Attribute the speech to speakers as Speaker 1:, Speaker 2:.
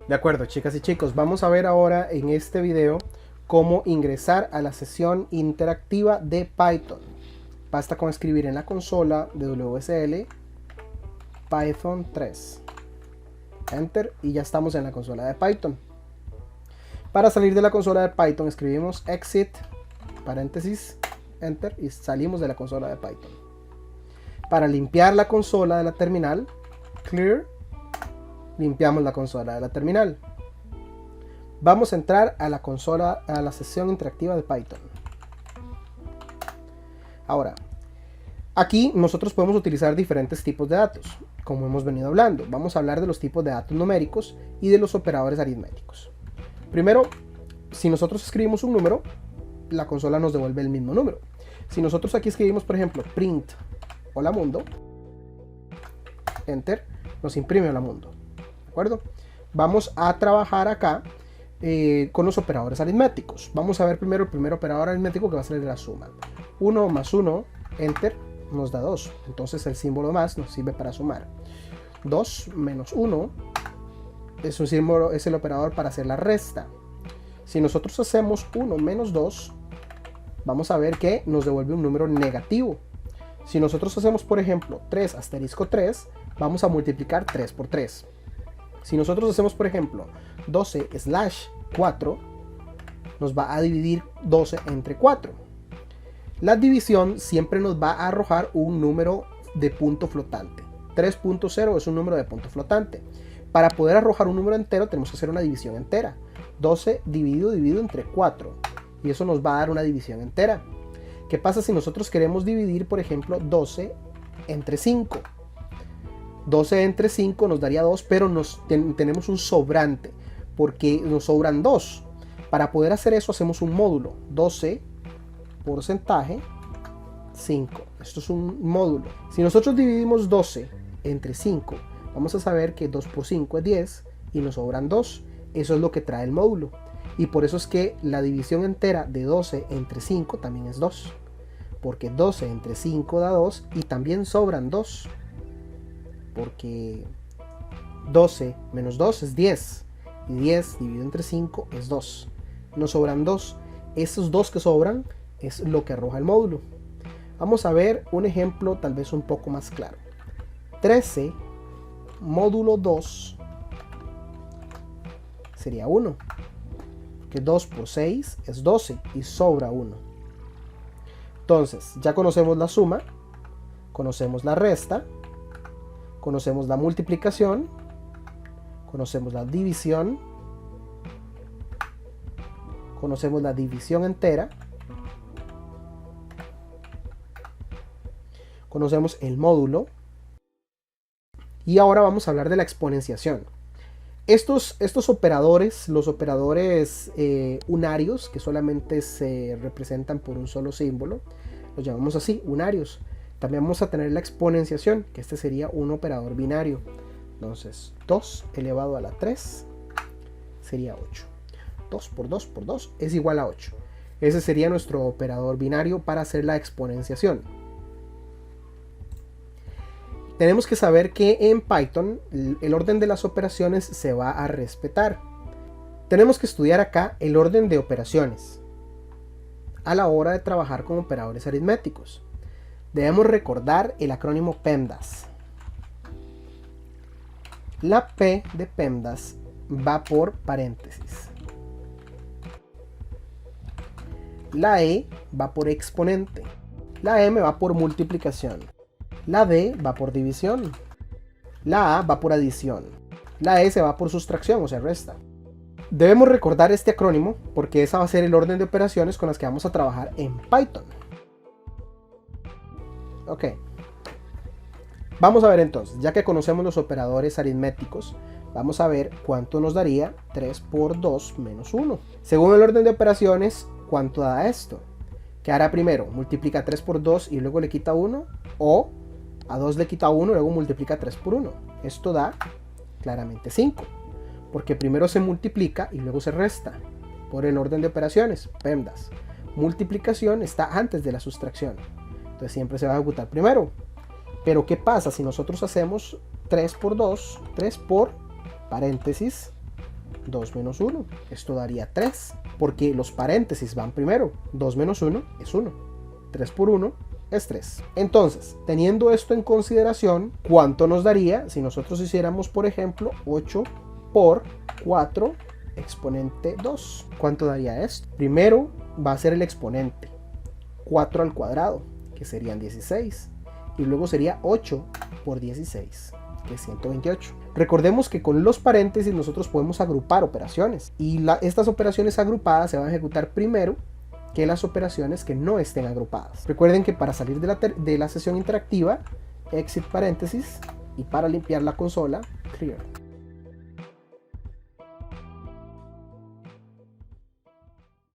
Speaker 1: De acuerdo, chicas y chicos, vamos a ver ahora en este video cómo ingresar a la sesión interactiva de Python. Basta con escribir en la consola de WSL Python 3, Enter, y ya estamos en la consola de Python. Para salir de la consola de Python escribimos exit, paréntesis, Enter, y salimos de la consola de Python. Para limpiar la consola de la terminal, clear, limpiamos la consola de la terminal. Vamos a entrar a la consola, a la sesión interactiva de Python. Ahora, aquí nosotros podemos utilizar diferentes tipos de datos, como hemos venido hablando. Vamos a hablar de los tipos de datos numéricos y de los operadores aritméticos. Primero, si nosotros escribimos un número, la consola nos devuelve el mismo número. Si nosotros aquí escribimos, por ejemplo, print hola mundo, enter, nos imprime hola mundo. ¿De acuerdo? Vamos a trabajar acá con los operadores aritméticos. Vamos a ver primero el primer operador aritmético, que va a ser el de la suma. 1 más 1, enter, nos da 2. Entonces el símbolo más nos sirve para sumar. 2 menos 1 es un símbolo, es el operador para hacer la resta. Si nosotros hacemos 1 menos 2, vamos a ver que nos devuelve un número negativo. Si nosotros hacemos, por ejemplo, 3 asterisco 3, vamos a multiplicar 3 por 3. Si nosotros hacemos, por ejemplo, 12/4, nos va a dividir 12 entre 4. La división siempre nos va a arrojar un número de punto flotante. 3.0 es un número de punto flotante. Para poder arrojar un número entero tenemos que hacer una división entera. 12 dividido entre 4. Y eso nos va a dar una división entera. ¿Qué pasa si nosotros queremos dividir, por ejemplo, 12 entre 5? 12 entre 5 nos daría 2, pero tenemos un sobrante, porque nos sobran 2. Para poder hacer eso hacemos un módulo. 12 porcentaje 5. Esto es un módulo. Si nosotros dividimos 12 entre 5, vamos a saber que 2 por 5 es 10 y nos sobran 2. Eso es lo que trae el módulo. Y por eso es que la división entera de 12 entre 5 también es 2. Porque 12 entre 5 da 2 y también sobran 2. Porque 12 menos 2 es 10. Y 10 dividido entre 5 es 2. Nos sobran 2. Esos 2 que sobran es lo que arroja el módulo. Vamos a ver un ejemplo tal vez un poco más claro. 13 módulo 2 sería 1. Que 2 por 6 es 12 y sobra 1. Entonces, ya conocemos la suma, conocemos la resta, conocemos la multiplicación, conocemos la división, conocemos la división entera, conocemos el módulo, y ahora vamos a hablar de la exponenciación. Estos operadores, los operadores unarios, que solamente se representan por un solo símbolo, los llamamos así, unarios. También vamos a tener la exponenciación, que este sería un operador binario. Entonces, 2 elevado a la 3 sería 8. 2 por 2 por 2 es igual a 8. Ese sería nuestro operador binario para hacer la exponenciación. Tenemos que saber que en Python el orden de las operaciones se va a respetar. Tenemos que estudiar acá el orden de operaciones a la hora de trabajar con operadores aritméticos. Debemos recordar el acrónimo PEMDAS. La P de PEMDAS va por paréntesis. La E va por exponente. La M va por multiplicación. La D va por división. La A va por adición. La S va por sustracción, o sea, resta. Debemos recordar este acrónimo porque ese va a ser el orden de operaciones con las que vamos a trabajar en Python. Ok. Vamos a ver entonces, ya que conocemos los operadores aritméticos, vamos a ver cuánto nos daría 3 por 2 menos 1. Según el orden de operaciones, ¿cuánto da esto? ¿Qué hará primero? ¿Multiplica 3 por 2 y luego le quita 1? ¿O a 2 le quita 1 y luego multiplica 3 por 1? Esto da claramente 5. Porque primero se multiplica y luego se resta. Por el orden de operaciones, PEMDAS. Multiplicación está antes de la sustracción. Entonces siempre se va a ejecutar primero. Pero ¿qué pasa si nosotros hacemos 3 por 2? 3 por paréntesis 2 menos 1. Esto daría 3, porque los paréntesis van primero. 2 menos 1 es 1. 3 por 1 es 3. Entonces, teniendo esto en consideración, ¿cuánto nos daría si nosotros hiciéramos, por ejemplo, 8 por 4 exponente 2? ¿Cuánto daría esto? Primero va a ser el exponente, 4 al cuadrado, que serían 16. Y luego sería 8 por 16, que es 128. Recordemos que con los paréntesis nosotros podemos agrupar operaciones. Y estas operaciones agrupadas se van a ejecutar primero que las operaciones que no estén agrupadas. Recuerden que para salir de la sesión interactiva, exit paréntesis, y para limpiar la consola, clear.